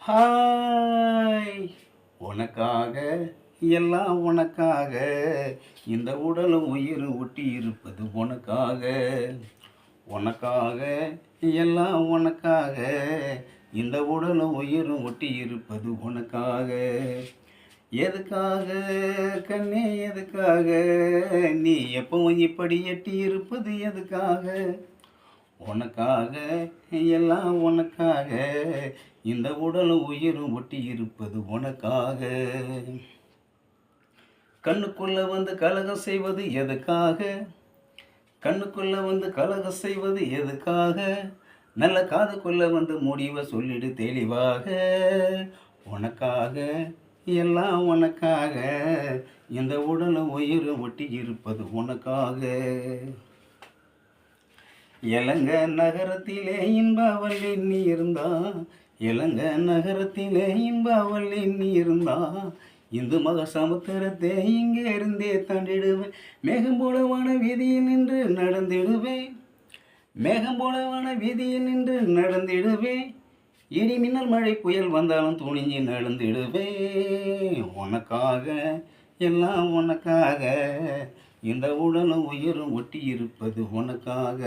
hi உனக்காக எல்லாம் உனக்காக இந்த உடலும் உயிரும் ஒட்டி இருப்பது உனக்காக உனக்காக எல்லாம் உனக்காக இந்த உடலும் உயிரும் ஒட்டி இருப்பது உனக்காக எதுக்காக கண்ணே எதுக்காக நீ எப்பவும் இப்படி எட்டி இருப்பது எதுக்காக உனக்காக எல்லாம் உனக்காக இந்த உடலும் உயிரும் ஒட்டி இருப்பது உனக்காக கண்ணுக்குள்ள வந்து கலகம் செய்வது எதுக்காக கண்ணுக்குள்ள வந்து கலகம் செய்வது எதுக்காக நல்ல காதுக்குள்ள வந்து முடிவை சொல்லிடு தெளிவாக உனக்காக எல்லாம் உனக்காக இந்த உடலும் உயிரும் ஒட்டி இருப்பது உனக்காக இலங்க நகரத்திலே இன்பவள் எண்ணி இருந்தா இலங்க நகரத்திலே இன்பவள் எண்ணி இருந்தா இந்து மக சமுத்திரத்தை இங்கே இருந்தே தாண்டிடுவேன் மேகம் போலவான வீதியில் நின்று நடந்திடுவேன் மேகம் போலவான வீதியில் நின்று நடந்திடுவேன் இடி மின்னல் மழை புயல் வந்தாலும் துணிஞ்சு நடந்திடுவேன் உனக்காக எல்லாம் உனக்காக இந்த உடலும் உயிரும் ஒட்டி இருப்பது உனக்காக